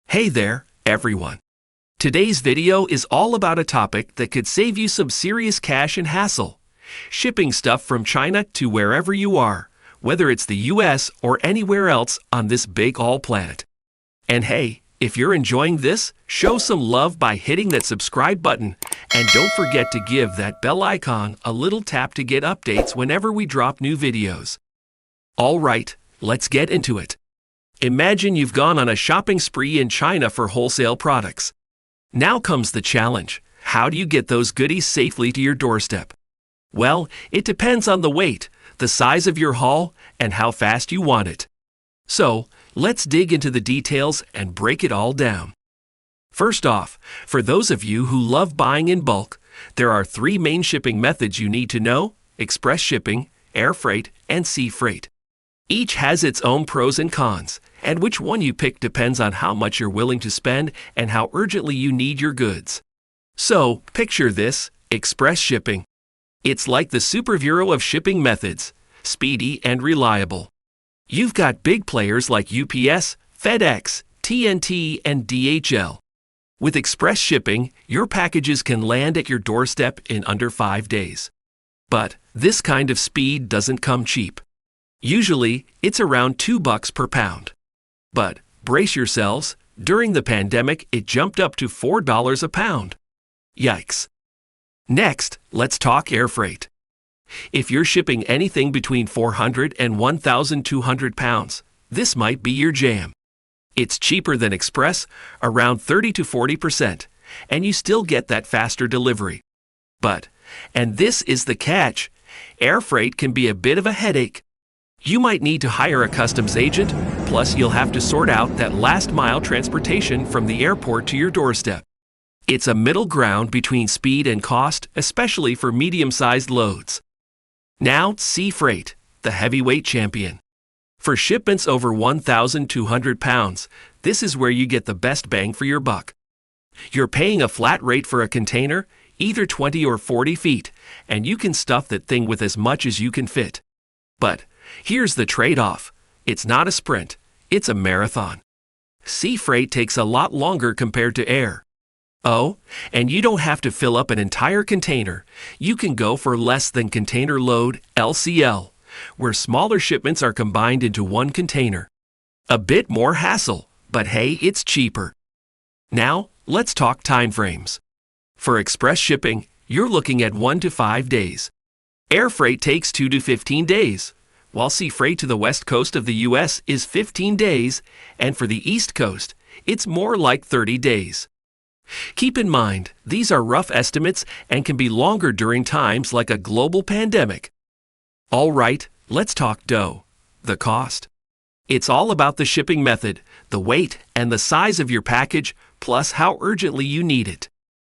Hey there, everyone. Today's video is all about a topic that could save you some serious cash and hassle. Shipping stuff from China to wherever you are, whether it's the US or anywhere else on this big all planet. And hey, if you're enjoying this, show some love by hitting that subscribe button, and don't forget to give that bell icon a little tap to get updates whenever we drop new videos. Alright, let's get into it. Imagine you've gone on a shopping spree in China for wholesale products. Now comes the challenge. How do you get those goodies safely to your doorstep? Well, it depends on the weight, the size of your haul, and how fast you want it. So, let's dig into the details and break it all down. First off, for those of you who love buying in bulk, there are three main shipping methods you need to know: express shipping, air freight, and sea freight. Each has its own pros and cons, and which one you pick depends on how much you're willing to spend and how urgently you need your goods. So, picture this: express shipping. It's like the superhero of shipping methods, speedy and reliable. You've got big players like UPS, FedEx, TNT, and DHL. With express shipping, your packages can land at your doorstep in under 5 days. But this kind of speed doesn't come cheap. Usually, it's around $2 per pound. But brace yourselves, during the pandemic, it jumped up to $4 a pound. Yikes. Next, let's talk air freight. If you're shipping anything between 400 and 1,200 pounds, this might be your jam. It's cheaper than express, around 30 to 40%, and you still get that faster delivery. But, and this is the catch, air freight can be a bit of a headache. You might need to hire a customs agent, plus you'll have to sort out that last-mile transportation from the airport to your doorstep. It's a middle ground between speed and cost, especially for medium-sized loads. Now, sea freight, the heavyweight champion. For shipments over 1,200 pounds, this is where you get the best bang for your buck. You're paying a flat rate for a container, either 20 or 40 feet, and you can stuff that thing with as much as you can fit. But here's the trade-off. It's not a sprint, it's a marathon. Sea freight takes a lot longer compared to air. Oh, and you don't have to fill up an entire container. You can go for less than container load, LCL, where smaller shipments are combined into one container. A bit more hassle, but hey, it's cheaper. Now, let's talk time frames. For express shipping, you're looking at 1 to 5 days. Air freight takes 2 to 15 days, while sea freight to the west coast of the US is 15 days, and for the east coast, it's more like 30 days. Keep in mind, these are rough estimates and can be longer during times like a global pandemic. All right, let's talk dough, the cost. It's all about the shipping method, the weight, and the size of your package, plus how urgently you need it.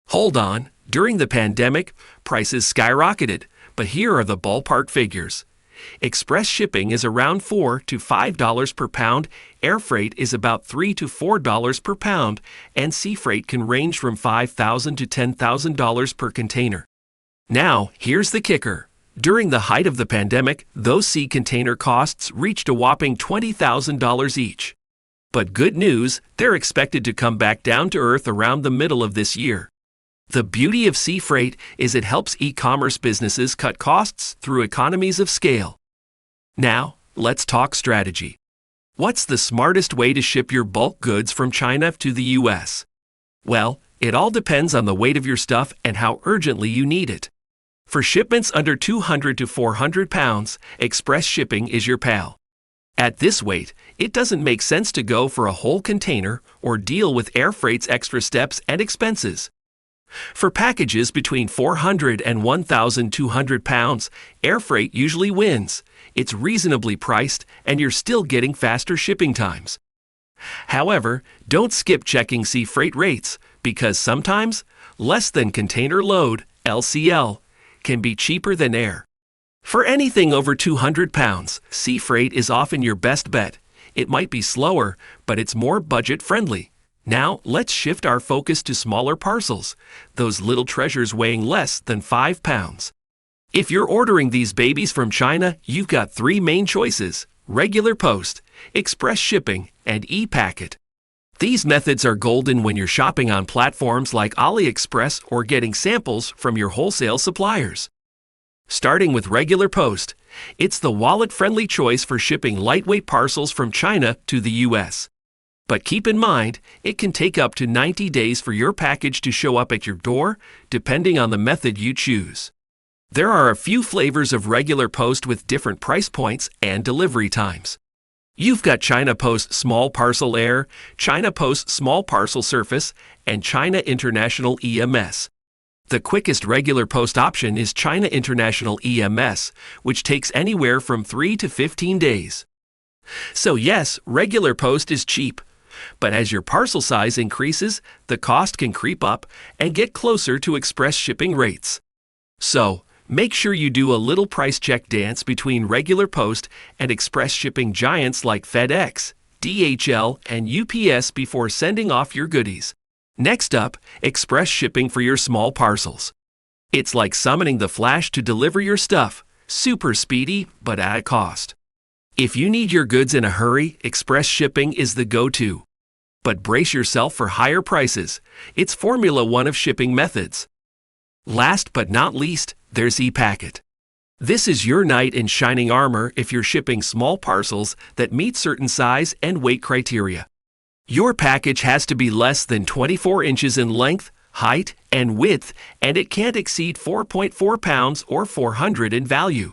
Hold on, during the pandemic, prices skyrocketed, but here are the ballpark figures. Express shipping is around $4 to $5 per pound, air freight is about $3 to $4 per pound, and sea freight can range from $5,000 to $10,000 per container. Now, here's the kicker. During the height of the pandemic, those sea container costs reached a whopping $20,000 each. But good news, they're expected to come back down to earth around the middle of this year. The beauty of sea freight is it helps e-commerce businesses cut costs through economies of scale. Now, let's talk strategy. What's the smartest way to ship your bulk goods from China to the US? Well, it all depends on the weight of your stuff and how urgently you need it. For shipments under 200 to 400 pounds, express shipping is your pal. At this weight, it doesn't make sense to go for a whole container or deal with air freight's extra steps and expenses. For packages between 400 and 1,200 pounds, air freight usually wins. It's reasonably priced, and you're still getting faster shipping times. However, don't skip checking sea freight rates, because sometimes, less than container load, LCL, can be cheaper than air. For anything over 200 pounds, sea freight is often your best bet. It might be slower, but it's more budget-friendly. Now, let's shift our focus to smaller parcels, those little treasures weighing less than 5 pounds. If you're ordering these babies from China, you've got 3 main choices: regular post, express shipping, and e-packet. These methods are golden when you're shopping on platforms like AliExpress or getting samples from your wholesale suppliers. Starting with regular post, it's the wallet-friendly choice for shipping lightweight parcels from China to the US. But keep in mind, it can take up to 90 days for your package to show up at your door, depending on the method you choose. There are a few flavors of regular post with different price points and delivery times. You've got China Post Small Parcel Air, China Post Small Parcel Surface, and China International EMS. The quickest regular post option is China International EMS, which takes anywhere from 3 to 15 days. So yes, regular post is cheap, but as your parcel size increases, the cost can creep up and get closer to express shipping rates. So, make sure you do a little price check dance between regular post and express shipping giants like FedEx, DHL, and UPS before sending off your goodies. Next up, express shipping for your small parcels. It's like summoning the Flash to deliver your stuff, super speedy but at a cost. If you need your goods in a hurry, express shipping is the go-to. But brace yourself for higher prices. It's Formula One of shipping methods. Last but not least, there's ePacket. This is your knight in shining armor if you're shipping small parcels that meet certain size and weight criteria. Your package has to be less than 24 inches in length, height, and width, and it can't exceed 4.4 pounds or 400 in value.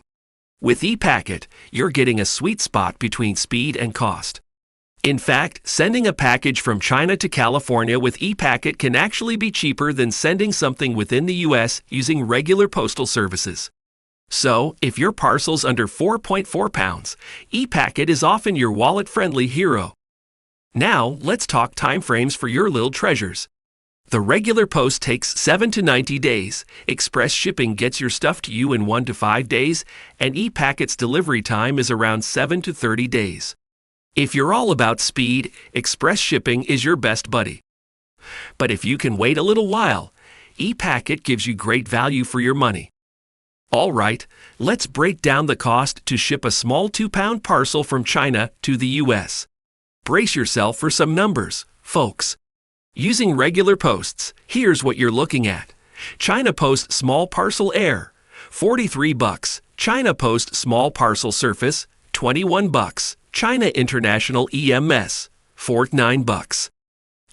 With ePacket, you're getting a sweet spot between speed and cost. In fact, sending a package from China to California with ePacket can actually be cheaper than sending something within the US using regular postal services. So, if your parcel's under 4.4 pounds, ePacket is often your wallet-friendly hero. Now, let's talk time frames for your little treasures. The regular post takes 7 to 90 days, express shipping gets your stuff to you in 1 to 5 days, and ePacket's delivery time is around 7 to 30 days. If you're all about speed, express shipping is your best buddy. But if you can wait a little while, ePacket gives you great value for your money. All right, let's break down the cost to ship a small 2-pound parcel from China to the US. Brace yourself for some numbers, folks. Using regular posts, here's what you're looking at. China Post Small Parcel Air, $43. China Post Small Parcel Surface, $21. China International EMS, $49.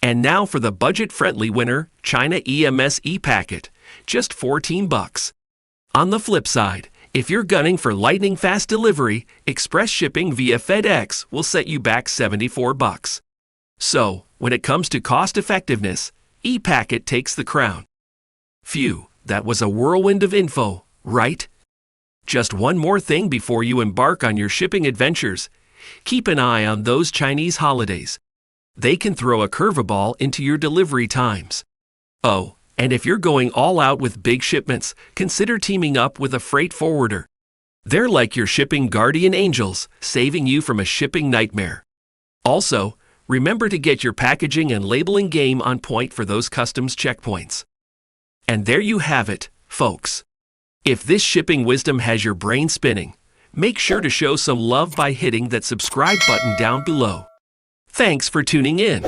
And now for the budget-friendly winner, China EMS ePacket, just $14. On the flip side, if you're gunning for lightning-fast delivery, express shipping via FedEx will set you back $74. So, when it comes to cost-effectiveness, ePacket takes the crown. Phew, that was a whirlwind of info, right? Just one more thing before you embark on your shipping adventures. Keep an eye on those Chinese holidays. They can throw a curveball into your delivery times. Oh, and if you're going all out with big shipments, consider teaming up with a freight forwarder. They're like your shipping guardian angels, saving you from a shipping nightmare. Also, remember to get your packaging and labeling game on point for those customs checkpoints. And there you have it, folks. If this shipping wisdom has your brain spinning, make sure to show some love by hitting that subscribe button down below. Thanks for tuning in.